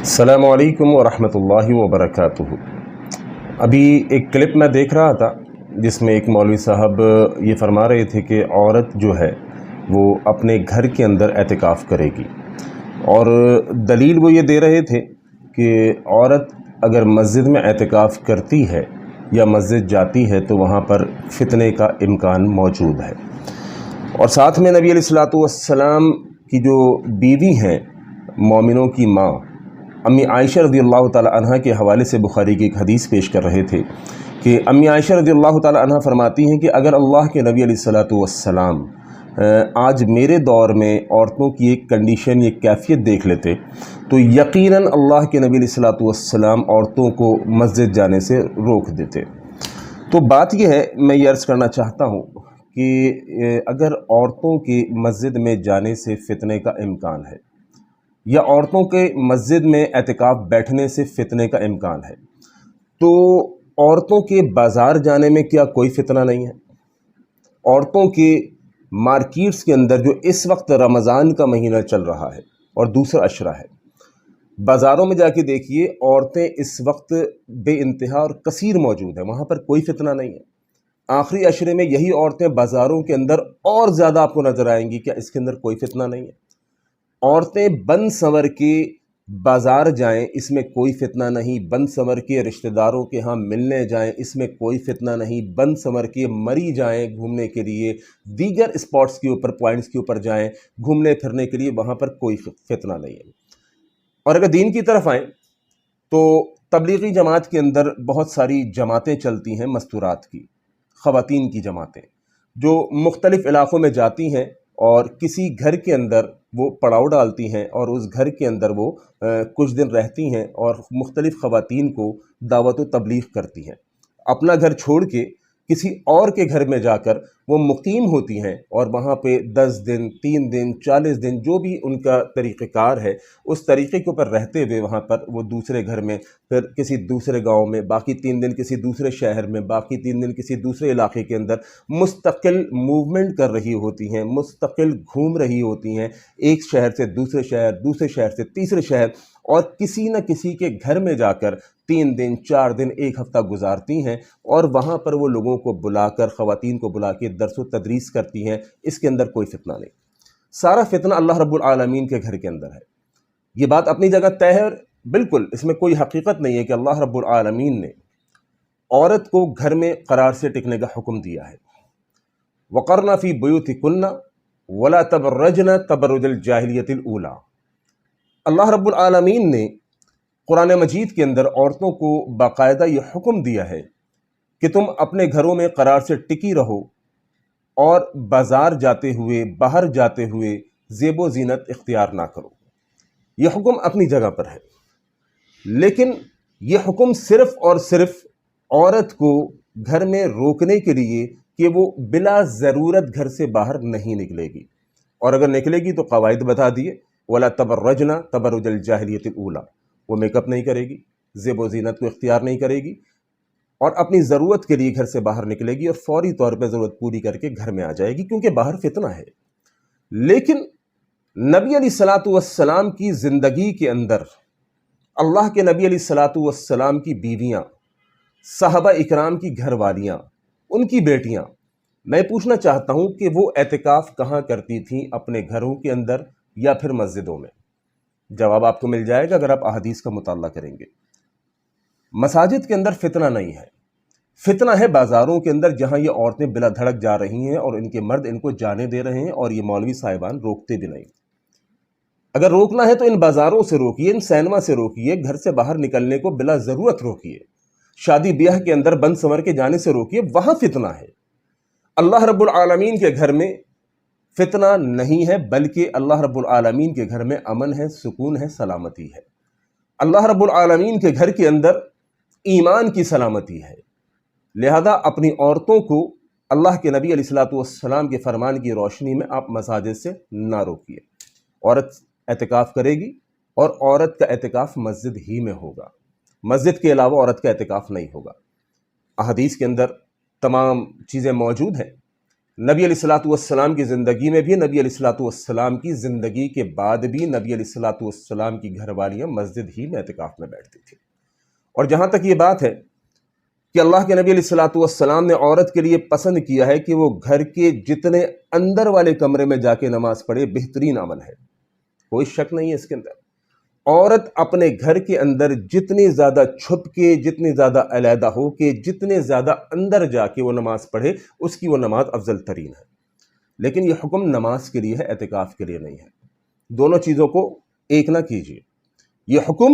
अस्सलामु अलैकुम वरहमतुल्लाहि वबरकातुहु। अभी एक क्लिप मैं देख रहा था जिसमें एक मौलवी साहब ये फरमा रहे थे कि औरत जो है वो अपने घर के अंदर एतिकाफ़ करेगी, और दलील वो ये दे रहे थे कि औरत अगर मस्जिद में एतिकाफ़ करती है या मस्जिद जाती है तो वहाँ पर फितने का इम्कान मौजूद है। और साथ में नबी अलैहिस्सलातु वस्सलाम की जो बीवी हैं, मोमिनों की माँ अम्मी आयशा रज़ियल्लाहु ताला अन्हा के हवाले से बुखारी की एक हदीस पेश कर रहे थे कि अम्मी आयशा रज़ियल्लाहु ताला अन्हा फरमाती हैं कि अगर अल्लाह के नबी अलैहिस्सलातु वस्सलाम आज मेरे दौर में औरतों की एक कंडीशन, एक कैफियत देख लेते तो यकीनन अल्लाह के नबी अलैहिस्सलातु वस्सलाम औरतों को मस्जिद जाने से रोक देते। तो बात यह है, मैं ये अर्ज़ करना चाहता हूँ कि अगर औरतों के मस्जिद में जाने से फितने का इम्कान है या औरतों के मस्जिद में एतिकाफ़ बैठने से फितने का इम्कान है, तो औरतों के बाज़ार जाने में क्या कोई फितना नहीं है? औरतों के मार्केट्स के अंदर जो इस वक्त रमज़ान का महीना चल रहा है और दूसरा अशरा है, बाज़ारों में जाके देखिए, औरतें इस वक्त बेइंतहा और कसीर मौजूद हैं, वहाँ पर कोई फितना नहीं है। आखिरी अशरे में यही औरतें बाज़ारों के अंदर और ज़्यादा आपको नज़र आएंगी। क्या इसके अंदर कोई फितना नहीं है? औरतें बन संवर के बाज़ार जाएं, इसमें कोई फितना नहीं। बन संवर के रिश्तेदारों के यहाँ मिलने जाएं, इसमें कोई फितना नहीं। बन संवर के मरी जाएं घूमने के लिए, दीगर स्पॉट्स के ऊपर, पॉइंट्स के ऊपर जाएं घूमने फिरने के लिए, वहाँ पर कोई फितना नहीं है। और अगर दीन की तरफ आएँ तो तबलीगी जमात के अंदर बहुत सारी जमातें चलती हैं, मस्तूरात की, ख़वातीन की जमातें, जो मुख्तलिफ़ इलाक़ों में जाती हैं और किसी घर के अंदर वो पड़ाव डालती हैं और उस घर के अंदर वो कुछ दिन रहती हैं और मुख्तलिफ़ ख़वातीन को दावत व तबलीग़ करती हैं। अपना घर छोड़ के किसी और के घर में जाकर वो मुक़ीम होती हैं और वहाँ पे 10 दिन, 3 दिन, 40 दिन, जो भी उनका तरीक़ेकार है, उस तरीक़े के ऊपर रहते हुए वहाँ पर वो दूसरे घर में, फिर किसी दूसरे गांव में, बाकी 3 दिन किसी दूसरे शहर में, बाकी 3 दिन किसी दूसरे इलाके के अंदर मुस्तकिल मूवमेंट कर रही होती हैं, मुस्तकिल घूम रही होती हैं, एक शहर से दूसरे शहर, दूसरे शहर से तीसरे शहर, और किसी न किसी के घर में जाकर 3 दिन, 4 दिन, एक हफ़्ता गुजारती हैं और वहाँ पर वो लोगों को बुलाकर, ख़वातीन को बुला के दर्स व तदरीस करती हैं। इसके अंदर कोई फितना नहीं। सारा फितना अल्लाह रब्बुल आलमीन के घर के अंदर है। ये बात अपनी जगह तय है, बिल्कुल इसमें कोई हकीकत नहीं है कि अल्लाह रब्बुल आलमीन ने औरत को घर में करार से टिकने का हुक्म दिया है। वक़रना फ़ी बुयूतिकुन्ना वला तबर्रजना तबर्रुजल जाहिलियतिल ऊला। अल्लाह रब्बुल आलमीन ने कुरान मजीद के अंदर औरतों को बाकायदा ये हुक्म दिया है कि तुम अपने घरों में करार से टिकी रहो और बाज़ार जाते हुए, बाहर जाते हुए ज़ेबो ज़ीनत इख्तियार ना करो। यह हुक्म अपनी जगह पर है, लेकिन यह हुक्म सिर्फ़ और सिर्फ़ औरत को घर में रोकने के लिए कि वो बिला ज़रूरत घर से बाहर नहीं निकलेगी, और अगर निकलेगी तो क़वाइद बता दिए, वला तबर्रजना तबर्रुजल जाहिलियतिल ऊला, वो मेकअप नहीं करेगी, ज़ेबो ज़ीनत को इख्तियार नहीं करेगी और अपनी ज़रूरत के लिए घर से बाहर निकलेगी और फ़ौरी तौर पर ज़रूरत पूरी करके घर में आ जाएगी, क्योंकि बाहर फितना है। लेकिन नबी अलैहिस्सलातु वस्सलाम की ज़िंदगी के अंदर अल्लाह के नबी अलैहिस्सलातु वस्सलाम की बीवियाँ, सहाबा इकराम की घरवालियाँ, उनकी बेटियाँ, मैं पूछना चाहता हूँ कि वो एतिकाफ़ कहाँ करती थीं, अपने घरों के अंदर या फिर मस्जिदों में? जवाब आपको मिल जाएगा अगर आप अहादीस का मुताला करेंगे। मसाजिद के अंदर फितना नहीं है, फितना है बाज़ारों के अंदर, जहाँ ये औरतें बिला धड़क जा रही हैं और इनके मर्द इनको जाने दे रहे हैं और ये मौलवी साहिबान रोकते भी नहीं। अगर रोकना है तो इन बाज़ारों से रोकिए, इन सिनेमा से रोकिए, घर से बाहर निकलने को बिला ज़रूरत रोकिए, शादी ब्याह के अंदर बंद संवर के जाने से रोकिए, वहाँ फितना है। अल्लाह रब्बुल आलमीन के घर में फितना नहीं है, बल्कि अल्लाह रब्बुल आलमीन के घर में अमन है, सुकून है, सलामती है। अल्लाह रब्बुल आलमीन के घर के अंदर ईमान की सलामती है। लिहाजा अपनी औरतों को अल्लाह के नबी अलैहिस्सलातु वस्सलाम के फरमान की रोशनी में आप मसाजिद से ना रोकिए। औरत एतिकाफ़ करेगी और औरत का एतिकाफ़ मस्जिद ही में होगा, मस्जिद के अलावा औरत का एतिकाफ़ नहीं होगा। अहदीस के अंदर तमाम चीज़ें मौजूद हैं نبی علیہ الصلوۃ والسلام کی زندگی میں بھی، نبی علیہ الصلوۃ والسلام کی زندگی کے بعد بھی نبی علیہ الصلوۃ والسلام کی گھر والیاں مسجد ہی میں اعتکاف میں بیٹھتی تھیں۔ اور جہاں تک یہ بات ہے کہ اللہ کے نبی علیہ الصلوۃ والسلام نے عورت کے لیے پسند کیا ہے کہ وہ گھر کے جتنے اندر والے کمرے میں جا کے نماز پڑھے، بہترین عمل ہے، کوئی شک نہیں ہے اس کے اندر۔ عورت اپنے گھر کے اندر جتنی زیادہ چھپ کے، جتنی زیادہ علیحدہ ہو کے، جتنے زیادہ اندر جا کے وہ نماز پڑھے، اس کی وہ نماز افضل ترین ہے۔ لیکن یہ حکم نماز کے لیے ہے، اعتکاف کے لیے نہیں ہے۔ دونوں چیزوں کو ایک نہ کیجیے۔ یہ حکم